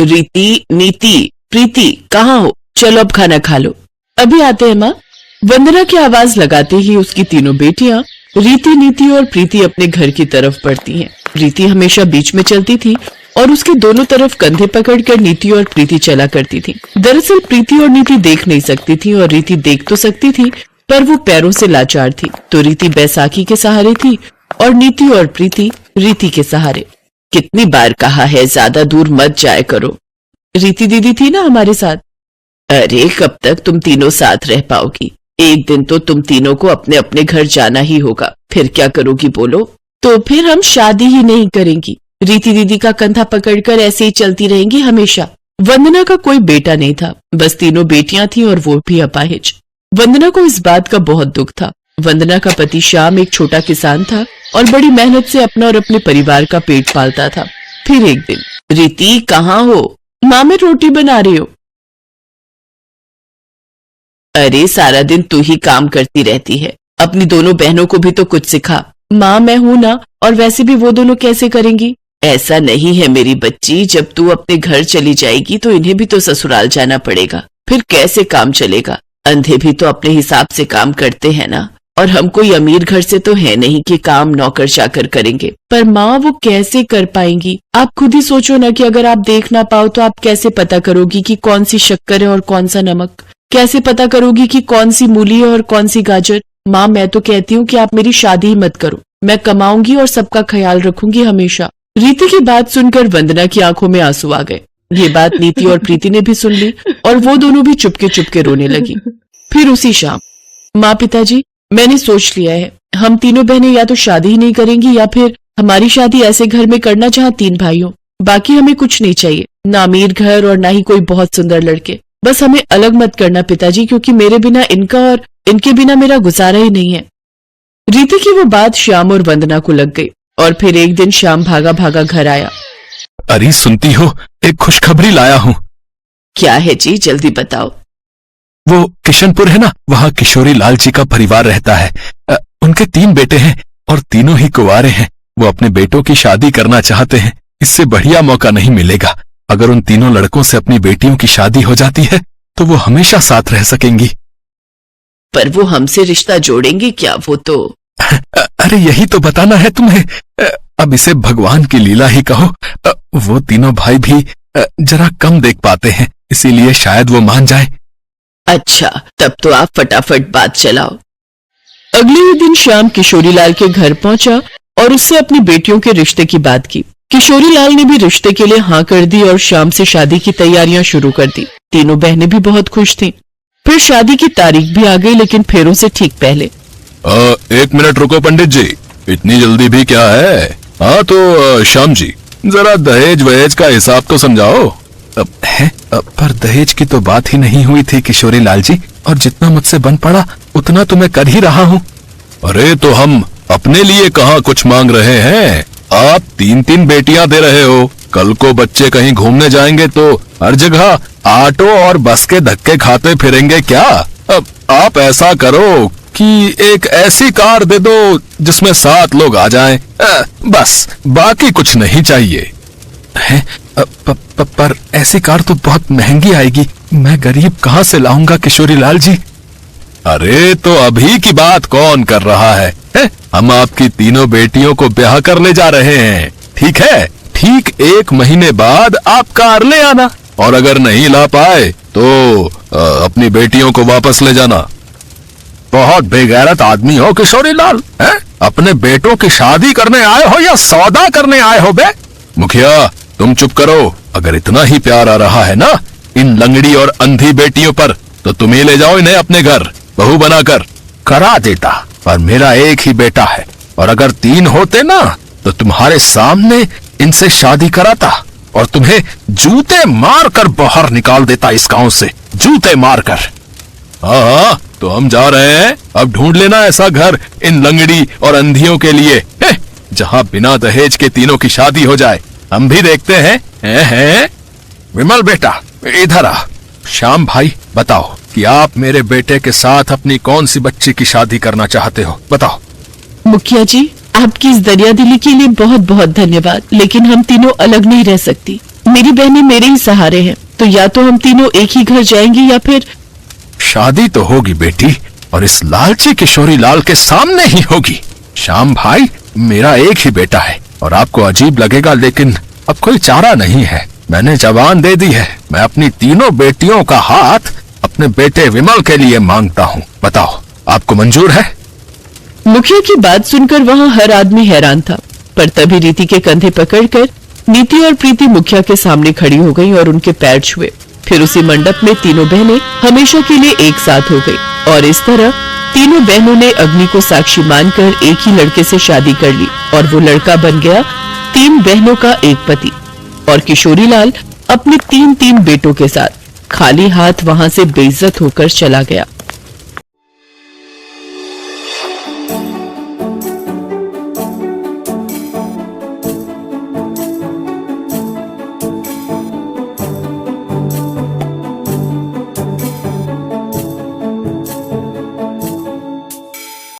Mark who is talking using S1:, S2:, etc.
S1: रीति, नीति, प्रीति कहाँ हो? चलो अब खाना खा लो। अभी आते हैं माँ। वंदना की आवाज लगाते ही उसकी तीनों बेटियां रीति, नीति और प्रीति अपने घर की तरफ बढ़ती हैं। रीति हमेशा बीच में चलती थी और उसके दोनों तरफ कंधे पकड़कर नीति और प्रीति चला करती थी। दरअसल प्रीति और नीति देख नहीं सकती थी और रीति देख तो सकती थी, पर वो पैरों से लाचार थी। तो रीति बैसाखी के सहारे थी और नीति और प्रीति रीति के सहारे। कितनी बार कहा है ज्यादा दूर मत जाया करो। रीति दीदी थी ना हमारे साथ। अरे कब तक तुम तीनों साथ रह पाओगी? एक दिन तो तुम तीनों को अपने अपने घर जाना ही होगा। फिर क्या करोगी बोलो? तो फिर हम शादी ही नहीं करेंगी। रीति दीदी का कंधा पकड़कर ऐसे ही चलती रहेंगी हमेशा। वंदना का कोई बेटा नहीं था, बस तीनों बेटियां थी और वो भी अपाहिज। वंदना को इस बात का बहुत दुख था। वंदना का पति श्याम एक छोटा किसान था और बड़ी मेहनत से अपना और अपने परिवार का पेट पालता था। फिर एक दिन, रीति कहाँ हो? माँ मैं रोटी बना रही हूँ। अरे सारा दिन तू ही काम करती रहती है, अपनी दोनों बहनों को भी तो कुछ सिखा। माँ मैं हूं ना, और वैसे भी वो दोनों कैसे करेंगी? ऐसा नहीं है मेरी बच्ची, जब तू अपने घर चली जाएगी तो इन्हें भी तो ससुराल जाना पड़ेगा। फिर कैसे काम चलेगा? अंधे भी तो अपने हिसाब से काम करते हैं ना। और हम कोई अमीर घर से तो है नहीं कि काम नौकर चाकर करेंगे। पर माँ वो कैसे कर पाएंगी? आप खुद ही सोचो ना कि अगर आप देख ना पाओ तो आप कैसे पता करोगी कि कौन सी शक्कर है और कौन सा नमक? कैसे पता करोगी कि कौन सी मूली है और कौन सी गाजर? माँ मैं तो कहती हूँ कि आप मेरी शादी ही मत करो। मैं कमाऊंगी और सबका ख्याल रखूंगी हमेशा। रीति की बात सुनकर वंदना की आंखों में आंसू आ गए। ये बात नीति और प्रीति ने भी सुन ली और वो दोनों भी चुपके चुपके रोने लगी। फिर उसी शाम, माँ पिताजी मैंने सोच लिया है, हम तीनों बहनें या तो शादी ही नहीं करेंगी या फिर हमारी शादी ऐसे घर में करना जहाँ 3 भाई हो। बाकी हमें कुछ नहीं चाहिए, ना अमीर घर और ना ही कोई बहुत सुंदर लड़के। बस हमें अलग मत करना पिताजी, क्योंकि मेरे बिना इनका और इनके बिना मेरा गुजारा ही नहीं है। रीति की वो बात श्याम और वंदना को लग गई और फिर एक दिन श्याम भागा भागा घर आया।
S2: अरे सुनती हो, एक खुशखबरी लाया हूँ।
S1: क्या है जी, जल्दी बताओ।
S2: वो किशनपुर है ना, वहाँ किशोरी लाल जी का परिवार रहता है। उनके 3 बेटे हैं और तीनों ही कुंवारे हैं। वो अपने बेटों की शादी करना चाहते हैं। इससे बढ़िया मौका नहीं मिलेगा। अगर उन तीनों लड़कों से अपनी बेटियों की शादी हो जाती है तो वो हमेशा साथ रह सकेंगी।
S1: पर वो हमसे रिश्ता जोड़ेंगे क्या? वो तो
S2: अरे यही तो बताना है तुम्हें। अब इसे भगवान की लीला ही कहो। वो तीनों भाई भी जरा कम देख पाते हैं, इसीलिए शायद वो मान जाए।
S1: अच्छा, तब तो आप फटाफट बात चलाओ। अगले ही दिन श्याम किशोरीलाल के घर पहुंचा और उससे अपनी बेटियों के रिश्ते की बात की। किशोरीलाल ने भी रिश्ते के लिए हाँ कर दी और श्याम से शादी की तैयारियां शुरू कर दी। तीनों बहनें भी बहुत खुश थीं। फिर शादी की तारीख भी आ गई, लेकिन फेरों से ठीक पहले।
S2: 1 मिनट रुको पंडित जी, इतनी जल्दी भी क्या है? हाँ तो श्याम जी, जरा दहेज वहेज का हिसाब तो समझाओ। पर दहेज की तो बात ही नहीं हुई थी किशोरी लाल जी, और जितना मुझसे बन पड़ा उतना तो मैं कर ही रहा हूँ। अरे तो हम अपने लिए कहाँ कुछ मांग रहे हैं? आप 3-3 बेटियां दे रहे हो। कल को बच्चे कहीं घूमने जाएंगे तो हर जगह ऑटो और बस के धक्के खाते फिरेंगे क्या? अब आप ऐसा करो कि एक ऐसी कार दे दो जिसमें 7 लोग आ जाएं। बस, बाकी कुछ नहीं चाहिए। पर ऐसी कार तो बहुत महंगी आएगी, मैं गरीब कहाँ से लाऊंगा किशोरी लाल जी? अरे तो अभी की बात कौन कर रहा है? हम आपकी तीनों बेटियों को ब्याह कर ले जा रहे हैं, ठीक है? ठीक 1 महीने बाद आप कार ले आना, और अगर नहीं ला पाए तो अपनी बेटियों को वापस ले जाना। बहुत बेगैरत आदमी हो किशोरी लाल, अपने बेटों की शादी करने आए हो या सौदा करने आए हो बे? मुखिया तुम चुप करो। अगर इतना ही प्यार आ रहा है ना इन लंगड़ी और अंधी बेटियों पर, तो तुम ही ले जाओ इन्हें अपने घर बहू बनाकर। करा देता, पर मेरा एक ही बेटा है, और अगर 3 होते ना तो तुम्हारे सामने इनसे शादी कराता और तुम्हें जूते मारकर बाहर निकाल देता इस गांव से, जूते मारकर। हाँ, तो हम जा रहे हैं। अब ढूंढ लेना ऐसा घर इन लंगड़ी और अंधियों के लिए, जहाँ बिना दहेज के तीनों की शादी हो जाए। हम भी देखते हैं। विमल बेटा इधर आ। श्याम भाई बताओ कि आप मेरे बेटे के साथ अपनी कौन सी बच्ची की शादी करना चाहते हो, बताओ।
S1: मुखिया जी, आपकी इस दरिया दिली के लिए बहुत बहुत धन्यवाद, लेकिन हम तीनों अलग नहीं रह सकती। मेरी बहनें मेरे ही सहारे हैं, तो या तो हम तीनों एक ही घर जाएंगी या फिर।
S2: शादी तो होगी बेटी, और इस लालची किशोरी लाल के सामने ही होगी। श्याम भाई मेरा एक ही बेटा है और आपको अजीब लगेगा, लेकिन अब कोई चारा नहीं है। मैंने जबान दे दी है, मैं अपनी तीनों बेटियों का हाथ अपने बेटे विमल के लिए मांगता हूँ। बताओ आपको मंजूर है?
S1: मुखिया की बात सुनकर वहां हर आदमी हैरान था, पर तभी रीति के कंधे पकड़कर नीति और प्रीति मुखिया के सामने खड़ी हो गई और उनके पैर छुए। फिर उसी मंडप में तीनों बहनें हमेशा के लिए एक साथ हो गई और इस तरह तीनों बहनों ने अग्नि को साक्षी मानकर एक ही लड़के से शादी कर ली और वो लड़का बन गया 3 बहनों का एक पति। और किशोरी लाल अपने 3 बेटों के साथ खाली हाथ वहां से बेइज्जत होकर चला गया।